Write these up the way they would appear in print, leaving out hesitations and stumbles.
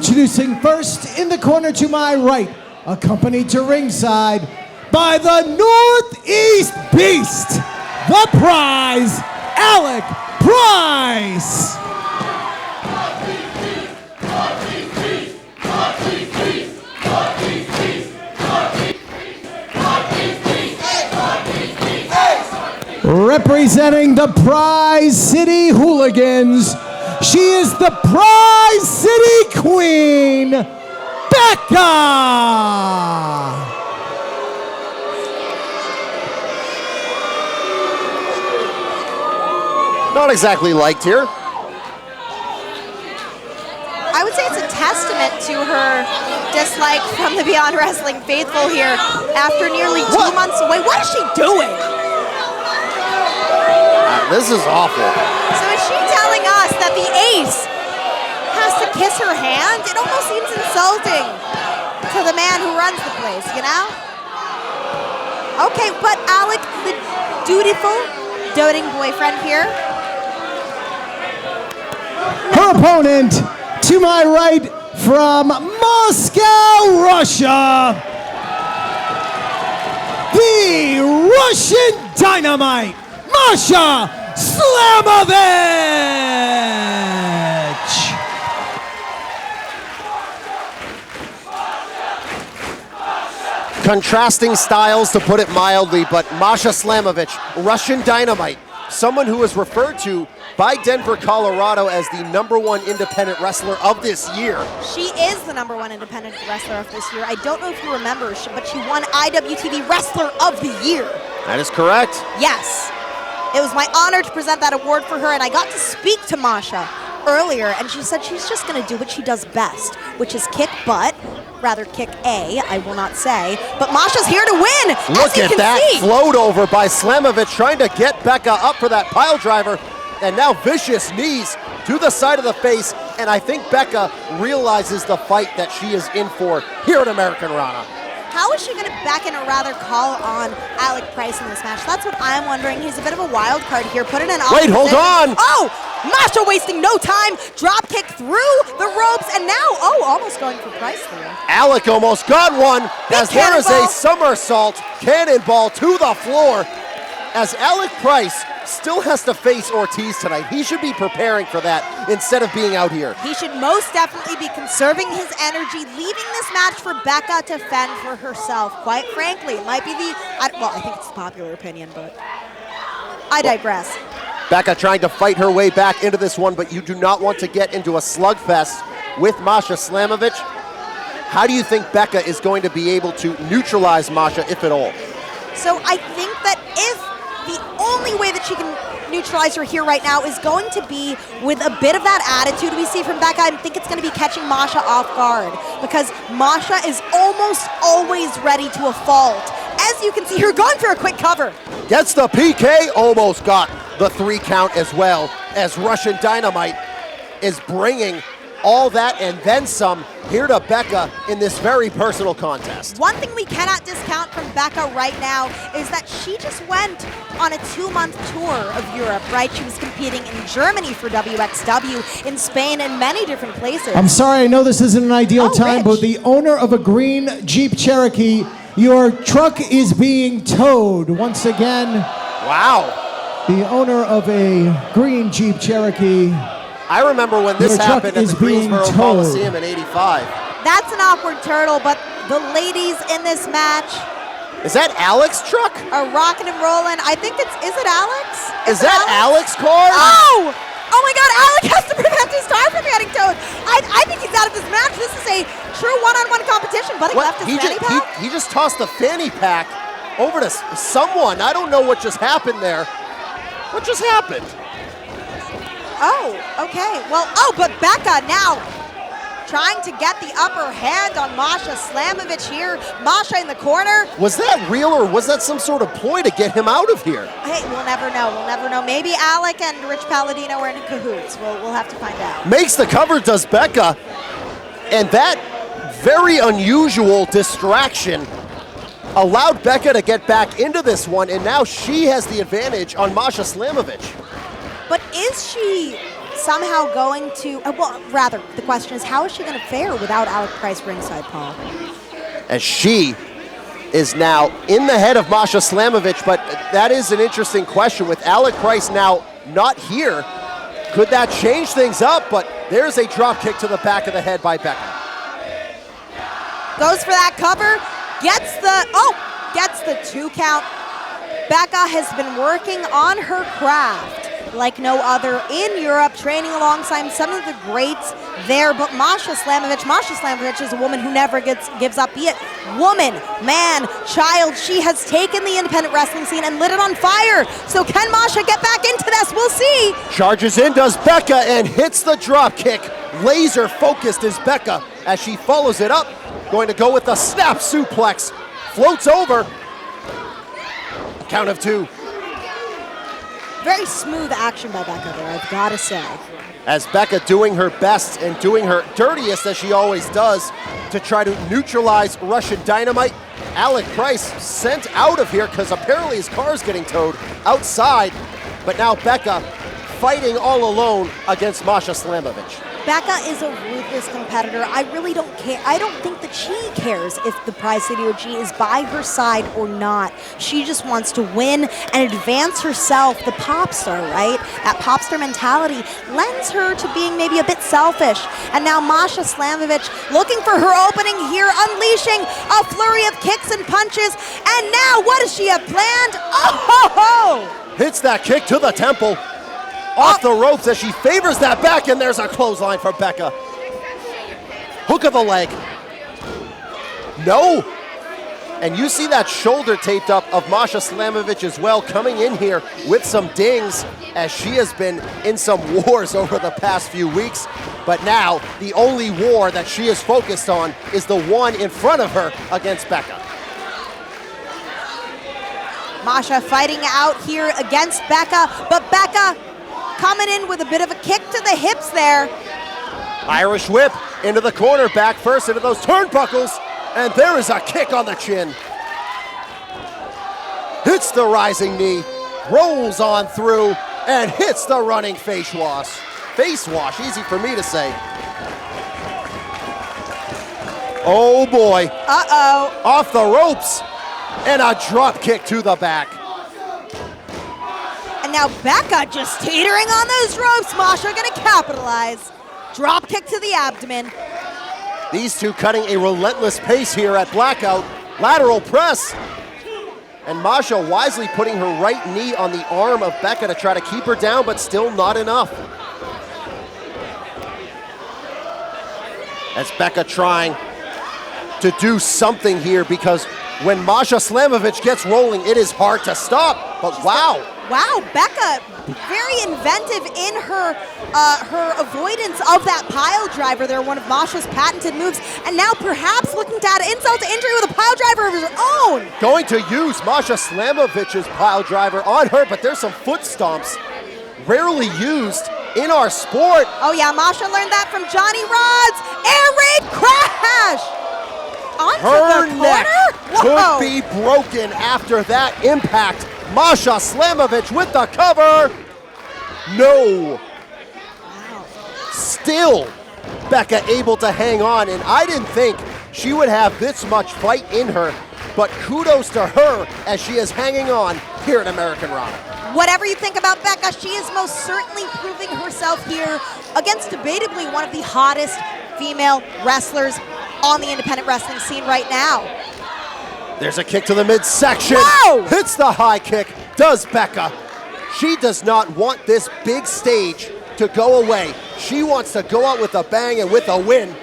Introducing first in the corner to my right, accompanied to ringside by the Northeast Beast, the prize, Alec Price. Representing the Prize City Hooligans, she is the Prize City Queen, Becca! Not exactly liked here. I would say it's a testament to her dislike from the Beyond Wrestling faithful here after nearly 2 months away. What is she doing? This is awful. So is she telling us that the ace has to kiss her hand? It almost seems insulting to the man who runs the place, you know? Okay, but Alec, the dutiful, doting boyfriend here. Her opponent to my right from Moscow, Russia, the Russian Dynamite, Masha Slamovich! Contrasting styles, to put it mildly, but Masha Slamovich, Russian Dynamite, someone who is referred to by Denver, Colorado as the #1 independent wrestler of this year. She is the #1 independent wrestler of this year. I don't know if you remember, but she won IWTV Wrestler of the Year. That is correct. Yes. It was my honor to present that award for her, and I got to speak to Masha earlier, and she said she's just going to do what she does best, which is kick butt. Rather kick A, I will not say, but Masha's here to win. Look at that float over by Slamovich, trying to get Becca up for that pile driver, and now vicious knees to the side of the face, and I think Becca realizes the fight that she is in for here at Americanrana. How is she going to back in or rather call on Alec Price in this match? That's what I'm wondering. He's a bit of a wild card here. Put it in off Wait, hold on! Oh! Masha wasting no time. Drop kick through the ropes, and now, oh, almost going for Price there. Alec almost got one as there is a somersault cannonball to the floor as Alec Price still has to face Ortiz tonight. He should be preparing for that instead of being out here. He should most definitely be conserving his energy, leaving this match for Becca to fend for herself. Quite frankly, it might be well, I think it's a popular opinion, but I digress. Becca trying to fight her way back into this one, but you do not want to get into a slugfest with Masha Slamovich. How do you think Becca is going to be able to neutralize Masha, if at all? So I think that if the only way that she can neutralize her here right now is going to be with a bit of that attitude we see from Becca. I think it's going to be catching Masha off guard because Masha is almost always ready to a fault. As you can see her going for a quick cover. Gets the PK, almost got the 3 count as well, as Russian Dynamite is bringing all that and then some here to Becca in this very personal contest. One thing we cannot discount from Becca right now is that she just went on a 2-month tour of Europe, right? She was competing in Germany for WXW, in Spain, and many different places. I'm sorry, I know this isn't an ideal time, but the owner of a green Jeep Cherokee, your truck is being towed once again. Wow. The owner of a green Jeep Cherokee. I remember when this happened at the Greensboro Coliseum in '85. That's an awkward turtle, but the ladies in this match. Is that Alec's truck? Are rocking and rolling. I think is it Alex? Is that Alec's car? Oh! Oh my God, Alec has to prevent his car from getting towed. I think he's out of this match. This is a true one-on-one competition, but he left his fanny pack. He just tossed the fanny pack over to someone. I don't know what just happened there. What just happened? Oh, okay. Well, but Becca now trying to get the upper hand on Masha Slamovich here. Masha in the corner. Was that real or was that some sort of ploy to get him out of here? Hey, we'll never know. We'll never know. Maybe Alec and Rich Palladino are in cahoots. We'll have to find out. Makes the cover, does Becca. And that very unusual distraction allowed Becca to get back into this one, and now she has the advantage on Masha Slamovich. But is she somehow going to, well, rather, the question is, how is she going to fare without Alec Price ringside, Paul? As she is now in the head of Masha Slamovich, but that is an interesting question. With Alec Price now not here, could that change things up? But there's a drop kick to the back of the head by Becca. Goes for that cover, gets the 2 count. Becca has been working on her craft like no other in Europe, training alongside some of the greats there. But Masha Slamovich is a woman who never gives up, be it woman, man, child. She has taken the independent wrestling scene and lit it on fire. So can Masha get back into this? We'll see. Charges in, does Becca, and hits the drop kick. Laser focused is Becca as she follows it up. Going to go with the snap suplex. Floats over. Count of 2. Very smooth action by Becca there, I've got to say. As Becca doing her best and doing her dirtiest, as she always does, to try to neutralize Russian Dynamite. Alec Price sent out of here because apparently his car is getting towed outside. But now Becca fighting all alone against Masha Slamovich. Becca is a ruthless competitor. I really don't care. I don't think that she cares if the Prize City OG is by her side or not. She just wants to win and advance herself, the pop star, right? That pop star mentality lends her to being maybe a bit selfish. And now Masha Slamovich looking for her opening here, unleashing a flurry of kicks and punches. And now what does she have planned? Oh! Hits that kick to the temple. Off the ropes as she favors that back, and there's a clothesline for Becca. Hook of the leg. No. And you see that shoulder taped up of Masha Slamovich as well, coming in here with some dings as she has been in some wars over the past few weeks. But now the only war that she is focused on is the one in front of her against Becca. Masha fighting out here against Becca, but Becca coming in with a bit of a kick to the hips there. Irish whip into the corner, back first into those turnbuckles, and there is a kick on the chin. Hits the rising knee, rolls on through, and hits the running face wash. Face wash, easy for me to say. Oh boy. Uh-oh. Off the ropes, and a drop kick to the back. And now Becca just teetering on those ropes. Masha gonna capitalize. Drop kick to the abdomen. These two cutting a relentless pace here at Blackout. Lateral press. And Masha wisely putting her right knee on the arm of Becca to try to keep her down, but still not enough. As Becca trying to do something here, because when Masha Slamovich gets rolling, it is hard to stop. But wow. Wow, Becca, very inventive in her avoidance of that pile driver there, one of Masha's patented moves, and now perhaps looking to add insult to injury with a pile driver of her own. Going to use Masha Slamovich's pile driver on her, but there's some foot stomps, rarely used in our sport. Oh yeah, Masha learned that from Johnny Rod's air raid crash. Onto her the neck corner? could be broken after that impact. Masha Slamovich with the cover. No. Wow. Still, Becca able to hang on, and I didn't think she would have this much fight in her, but kudos to her as she is hanging on here at Americanrana. Whatever you think about Becca, she is most certainly proving herself here against debatably one of the hottest female wrestlers on the independent wrestling scene right now. There's a kick to the midsection. Whoa! Hits the high kick. Does Becca. She does not want this big stage to go away. She wants to go out with a bang and with a win,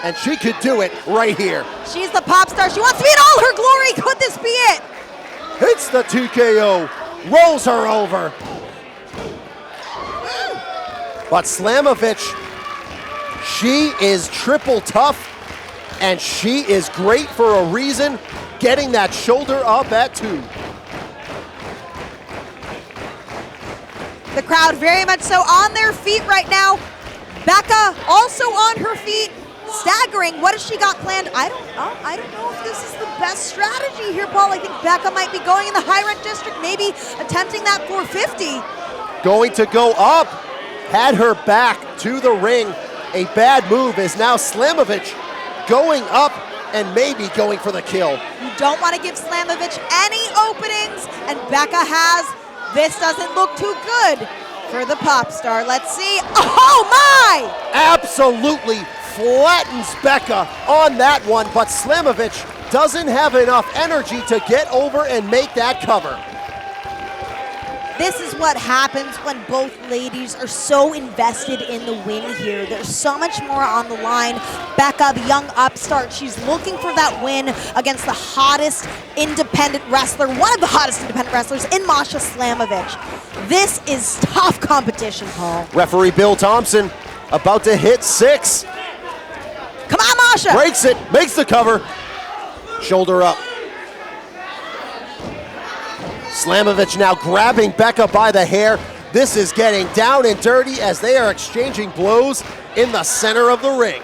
and she could do it right here. She's the pop star. She wants to be in all her glory. Could this be it? Hits the TKO. Rolls her over. But Slamovich, she is triple tough, and she is great for a reason, getting that shoulder up at 2. The crowd very much so on their feet right now. Becca also on her feet, staggering. What has she got planned? I don't know if this is the best strategy here, Paul. I think Becca might be going in the high rent district, maybe attempting that 450. Going to go up. had her back to the ring. A bad move is now Slamovich going up and maybe going for the kill. You don't want to give Slamovich any openings, and Becca has. This doesn't look too good for the pop star. Let's see. Oh my! Absolutely flattens Becca on that one, but Slamovich doesn't have enough energy to get over and make that cover. This is what happens when both ladies are so invested in the win here. There's so much more on the line. Becca, the young upstart, she's looking for that win against the hottest independent wrestler, one of the hottest independent wrestlers in Masha Slamovich. This is tough competition, Paul. Referee Bill Thompson about to hit 6. Come on, Masha! Breaks it, makes the cover. Shoulder up. Slamovich now grabbing Becca by the hair. This is getting down and dirty as they are exchanging blows in the center of the ring.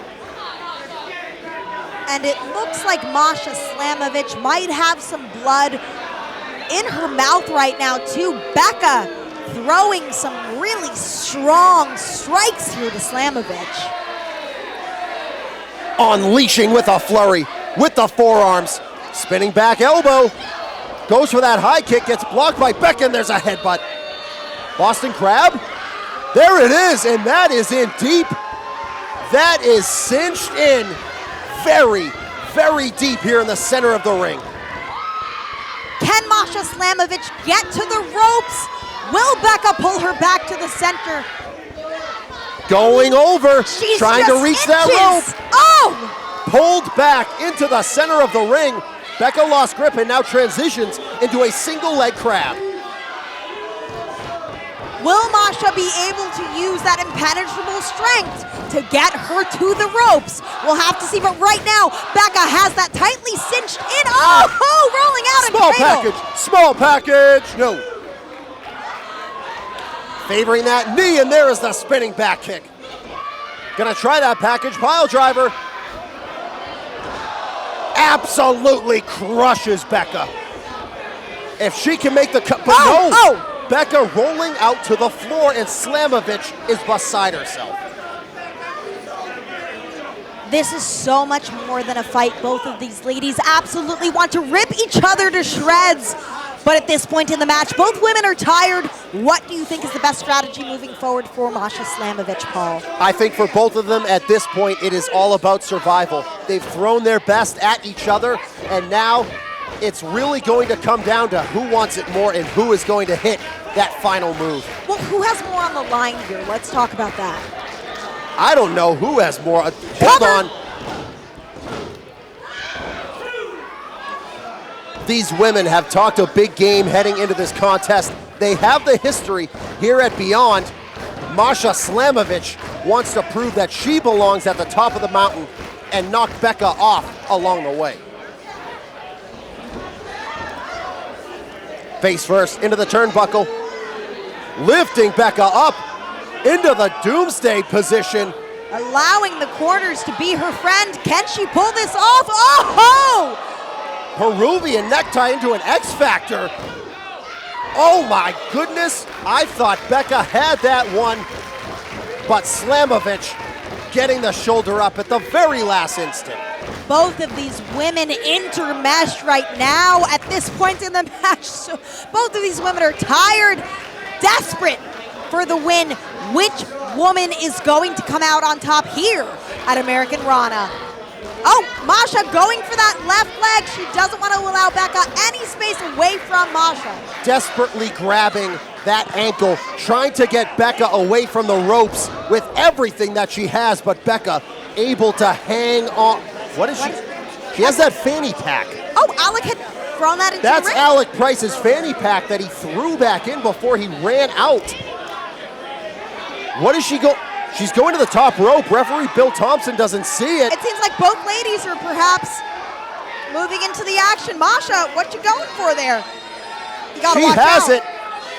And it looks like Masha Slamovich might have some blood in her mouth right now too. Becca throwing some really strong strikes here to Slamovich. Unleashing with a flurry, with the forearms. Spinning back elbow. Goes for that high kick, gets blocked by Becca, and there's a headbutt. Boston Crab. There it is, and that is in deep. That is cinched in very, very deep here in the center of the ring. Can Masha Slamovich get to the ropes? Will Becca pull her back to the center? Going over, She's trying to reach that rope. Oh! Pulled back into the center of the ring. Becca lost grip and now transitions into a single leg crab. Will Masha be able to use that impenetrable strength to get her to the ropes? We'll have to see, but right now, Becca has that tightly cinched in. Oh, rolling out and Small package, no. Favoring that knee, and there is the spinning back kick. Gonna try that package pile driver. Absolutely crushes Becca. If she can make the cut, but no! Becca rolling out to the floor, and Slamovich is beside herself. This is so much more than a fight. Both of these ladies absolutely want to rip each other to shreds. But at this point in the match, both women are tired. What do you think is the best strategy moving forward for Masha Slamovich, Paul? I think for both of them at this point, it is all about survival. They've thrown their best at each other, and now it's really going to come down to who wants it more and who is going to hit that final move. Well, who has more on the line here? Let's talk about that. I don't know who has more. Hold on. These women have talked a big game heading into this contest. They have the history here at Beyond. Masha Slamovich wants to prove that she belongs at the top of the mountain and knock Becca off along the way. Face first into the turnbuckle. Lifting Becca up into the doomsday position. Allowing the corners to be her friend. Can she pull this off? Oh! Peruvian necktie into an X Factor. Oh my goodness. I thought Becca had that one, but Slamovich getting the shoulder up at the very last instant. Both of these women intermeshed right now at this point in the match. So both of these women are tired, desperate for the win. Which woman is going to come out on top here at Americanrana? Oh, Masha going for that left leg. She doesn't want to allow Becca any space away from Masha. Desperately grabbing that ankle, trying to get Becca away from the ropes with everything that she has, but Becca able to hang on. What is she? She has that fanny pack. Oh, Alec had thrown that into That's the ring. Alec Price's fanny pack that he threw back in before he ran out. What is she go? She's going to the top rope. Referee Bill Thompson doesn't see it. It seems like both ladies are perhaps moving into the action. Masha, what you going for there? You gotta watch out. She has it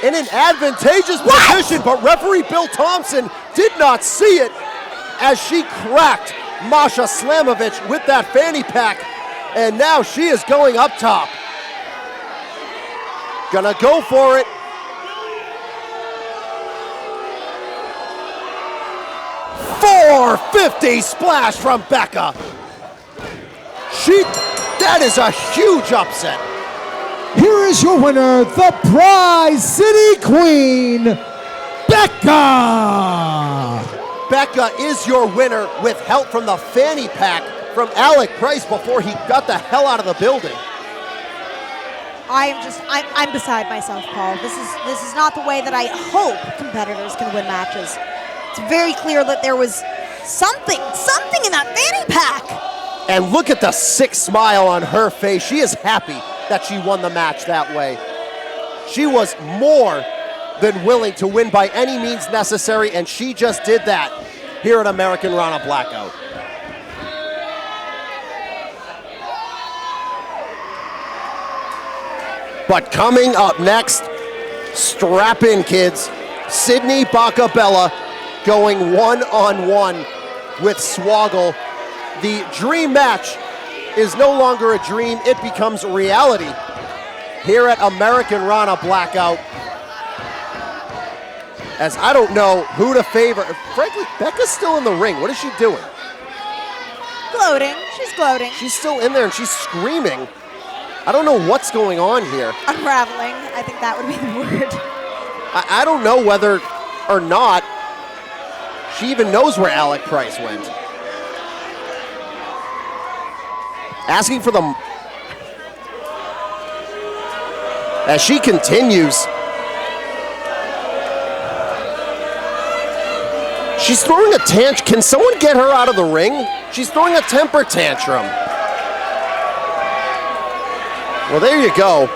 in an advantageous position, but referee Bill Thompson did not see it as she cracked Masha Slamovich with that fanny pack, and now she is going up top. Gonna go for it. 450 splash from Becca. That is a huge upset. Here is your winner, the Prize City Queen, Becca. Becca is your winner with help from the fanny pack from Alec Price before he got the hell out of the building. I'm beside myself, Paul. This is not the way that I hope competitors can win matches. It's very clear that there was something in that fanny pack. And look at the sick smile on her face. She is happy that she won the match that way. She was more than willing to win by any means necessary, and she just did that here at Americanrana Blackout. But coming up next, strap in, kids. Sidney Bakabella going one-on-one with Swoggle. The dream match is no longer a dream, it becomes reality here at Americanrana Blackout. As I don't know who to favor. Frankly, Becca's still in the ring. What is she doing? Gloating. She's gloating. She's still in there and she's screaming. I don't know what's going on here. Unraveling. I think that would be the word. I don't know whether or not she even knows where Alec Price went. Asking for the... As she continues... She's throwing a tantrum. Can someone get her out of the ring? She's throwing a temper tantrum. Well, there you go.